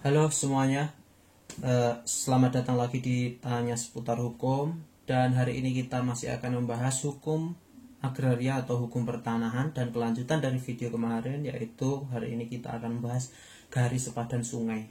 Halo semuanya, selamat datang lagi di Tanya Seputar Hukum. Dan hari ini kita masih akan membahas hukum agraria atau hukum pertanahan. Dan kelanjutan dari video kemarin, yaitu hari ini kita akan membahas garis sepadan sungai.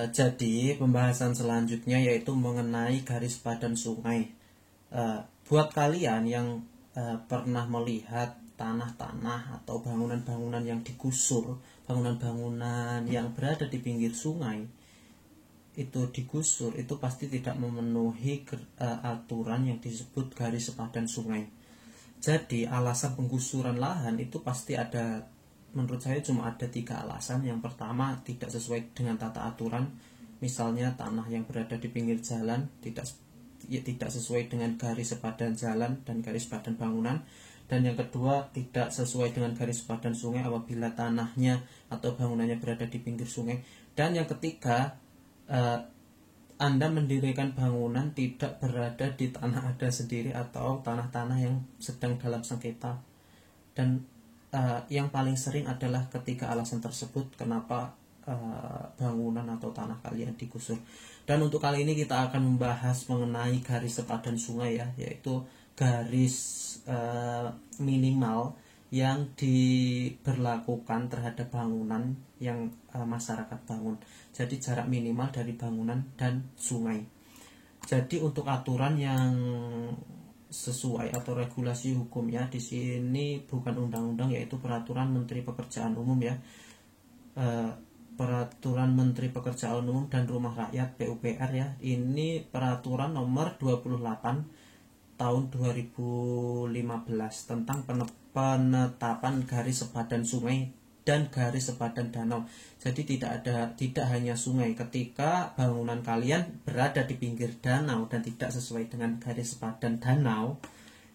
Jadi pembahasan selanjutnya yaitu mengenai garis padan sungai. Buat kalian yang pernah melihat tanah-tanah atau bangunan-bangunan yang digusur, bangunan-bangunan yang berada di pinggir sungai itu digusur, itu pasti tidak memenuhi aturan yang disebut garis sepadan sungai. Jadi alasan penggusuran lahan itu pasti ada. Menurut saya cuma ada 3 alasan. Yang pertama, tidak sesuai dengan tata aturan. Misalnya tanah yang berada di pinggir jalan tidak sesuai dengan garis sepadan jalan dan garis sepadan bangunan. Dan yang kedua, tidak sesuai dengan garis sepadan sungai apabila tanahnya atau bangunannya berada di pinggir sungai. Dan yang ketiga, Anda mendirikan bangunan tidak berada di tanah Anda sendiri atau tanah-tanah yang sedang dalam sengketa. Dan yang paling sering adalah ketiga alasan tersebut kenapa bangunan atau tanah kalian digusur. Dan untuk kali ini kita akan membahas mengenai garis sepadan sungai ya, yaitu garis minimal yang diberlakukan terhadap bangunan yang masyarakat bangun. Jadi jarak minimal dari bangunan dan sungai. Jadi untuk aturan yang sesuai atau regulasi hukumnya di sini bukan undang-undang, yaitu peraturan Menteri Pekerjaan Umum ya. Peraturan Menteri Pekerjaan Umum dan Rumah Rakyat PUPR ya. Ini peraturan nomor 28 tahun 2015 tentang penetapan garis sepadan sungai dan garis sepadan danau. Jadi tidak hanya sungai. Ketika bangunan kalian berada di pinggir danau dan tidak sesuai dengan garis sepadan danau,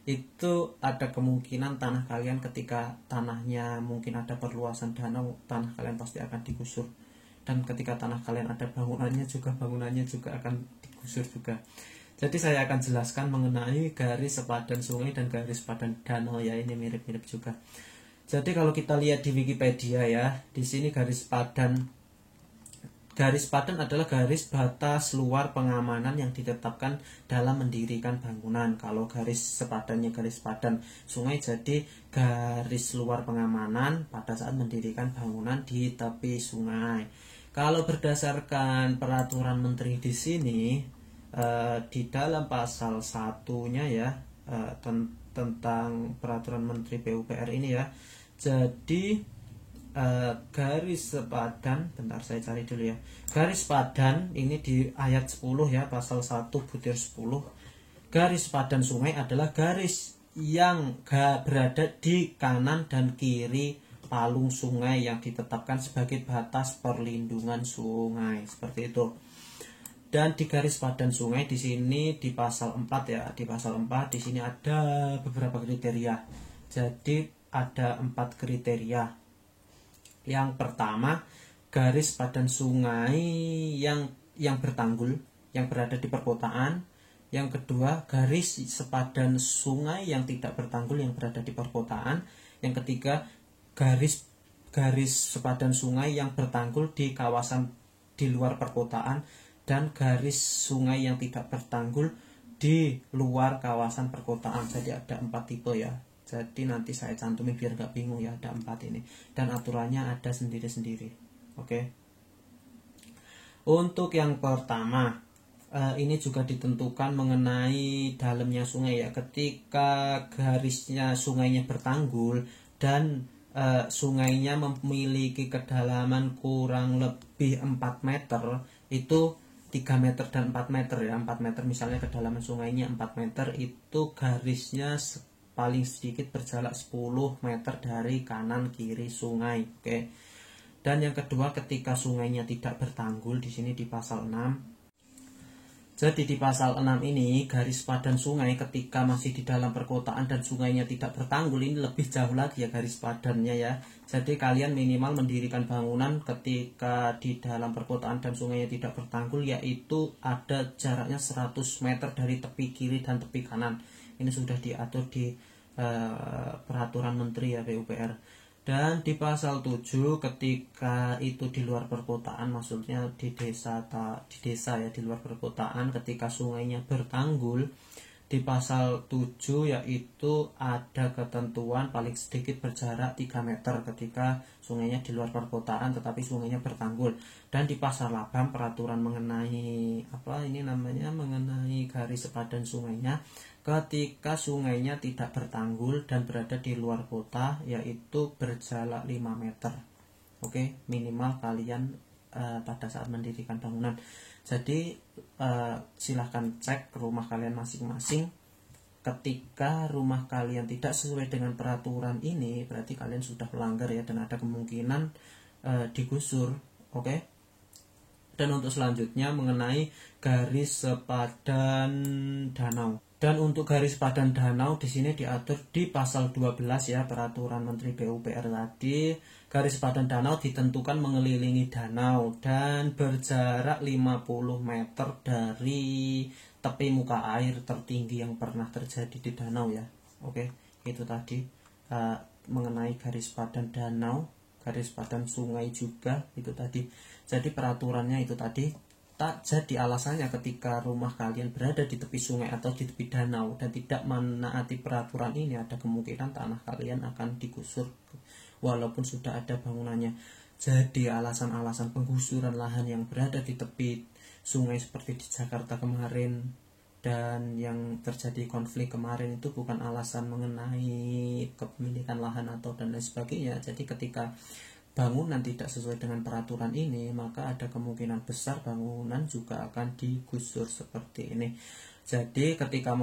itu ada kemungkinan tanah kalian, ketika tanahnya mungkin ada perluasan danau, tanah kalian pasti akan digusur. Dan ketika tanah kalian ada bangunannya juga akan digusur juga. Jadi saya akan jelaskan mengenai garis sepadan sungai dan garis sepadan danau ya, ini mirip-mirip juga. Jadi kalau kita lihat di Wikipedia ya, di sini garis padan adalah garis batas luar pengamanan yang ditetapkan dalam mendirikan bangunan. Kalau garis sepadannya garis padan sungai, jadi garis luar pengamanan pada saat mendirikan bangunan di tepi sungai. Kalau berdasarkan peraturan menteri di sini, di dalam pasal 1-nya ya, tentang peraturan menteri PUPR ini ya. Jadi garis sepadan, bentar saya cari dulu ya. Garis padan ini di ayat 10 ya, pasal 1 butir 10. Garis padan sungai adalah garis yang berada di kanan dan kiri palung sungai yang ditetapkan sebagai batas perlindungan sungai, seperti itu. Dan di garis padan sungai di sini di pasal 4 ya, di pasal 4 di sini ada beberapa kriteria. Jadi ada 4 kriteria. Yang pertama, garis padan sungai yang bertanggul, yang berada di perkotaan. Yang kedua, garis sepadan sungai yang tidak bertanggul yang berada di perkotaan. Yang ketiga, garis sepadan sungai yang bertanggul di kawasan di luar perkotaan. Dan garis sungai yang tidak bertanggul di luar kawasan perkotaan. Jadi ada 4 tipe ya. Jadi nanti saya cantumin biar gak bingung ya, ada 4 ini. Dan aturannya ada sendiri-sendiri. Oke. Untuk yang pertama, ini juga ditentukan mengenai dalamnya sungai ya. Ketika garisnya sungainya bertanggul dan sungainya memiliki kedalaman kurang lebih 4 meter, itu 3 meter dan 4 meter ya. 4 meter misalnya kedalaman sungainya 4 meter, itu garisnya paling sedikit berjarak 10 meter dari kanan kiri sungai. Oke. Dan yang kedua, ketika sungainya tidak bertanggul, di sini di pasal 6. Jadi di pasal 6 ini garis padan sungai ketika masih di dalam perkotaan dan sungainya tidak bertanggul, ini lebih jauh lagi ya garis padannya ya. Jadi kalian minimal mendirikan bangunan ketika di dalam perkotaan dan sungainya tidak bertanggul, yaitu ada jaraknya 100 meter dari tepi kiri dan tepi kanan. Ini sudah diatur di peraturan menteri ya PUPR. Dan di pasal 7 ketika itu di luar perkotaan, maksudnya di desa ya, di luar perkotaan ketika sungainya bertanggul, di pasal 7 yaitu ada ketentuan paling sedikit berjarak 3 meter ketika sungainya di luar perkotaan tetapi sungainya bertanggul. Dan di pasal 8 peraturan mengenai mengenai garis sepadan sungainya ketika sungainya tidak bertanggul dan berada di luar kota, yaitu berjarak 5 meter. Oke, minimal kalian pada saat mendirikan bangunan. Jadi silahkan cek rumah kalian masing-masing. Ketika rumah kalian tidak sesuai dengan peraturan ini, berarti kalian sudah melanggar ya, dan ada kemungkinan digusur. Oke. Dan untuk selanjutnya mengenai garis sepadan danau. Dan untuk garis padan danau di sini diatur di pasal 12 ya, peraturan Menteri PUPR tadi. Garis padan danau ditentukan mengelilingi danau dan berjarak 50 meter dari tepi muka air tertinggi yang pernah terjadi di danau ya. Oke, itu tadi mengenai garis padan danau, garis padan sungai juga itu tadi. Jadi peraturannya itu tadi. Jadi alasannya ketika rumah kalian berada di tepi sungai atau di tepi danau dan tidak menaati peraturan ini, ada kemungkinan tanah kalian akan digusur walaupun sudah ada bangunannya. Jadi alasan-alasan penggusuran lahan yang berada di tepi sungai seperti di Jakarta kemarin dan yang terjadi konflik kemarin itu bukan alasan mengenai kepemilikan lahan atau dan lain sebagainya. Jadi ketika bangunan tidak sesuai dengan peraturan ini, maka ada kemungkinan besar bangunan juga akan digusur seperti ini. Jadi ketika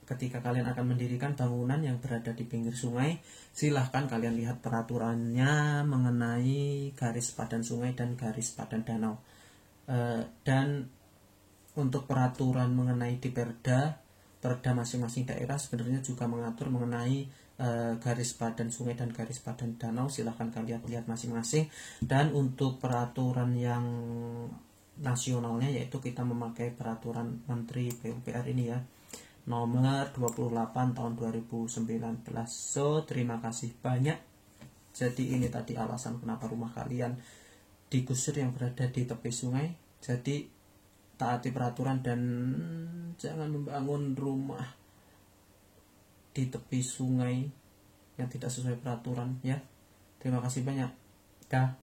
ketika kalian akan mendirikan bangunan yang berada di pinggir sungai, silahkan kalian lihat peraturannya mengenai garis padan sungai dan garis padan danau. Dan untuk peraturan mengenai di perda masing-masing daerah sebenarnya juga mengatur mengenai garis padan sungai dan garis padan danau. Silahkan kalian lihat masing-masing. Dan untuk peraturan yang nasionalnya, yaitu kita memakai peraturan Menteri PUPR ini ya, nomor 28 tahun 2019. So, terima kasih banyak. Jadi ini tadi alasan kenapa rumah kalian digusur yang berada di tepi sungai. Jadi taati peraturan dan jangan membangun rumah di tepi sungai yang tidak sesuai peraturan ya. Terima kasih banyak. Dah.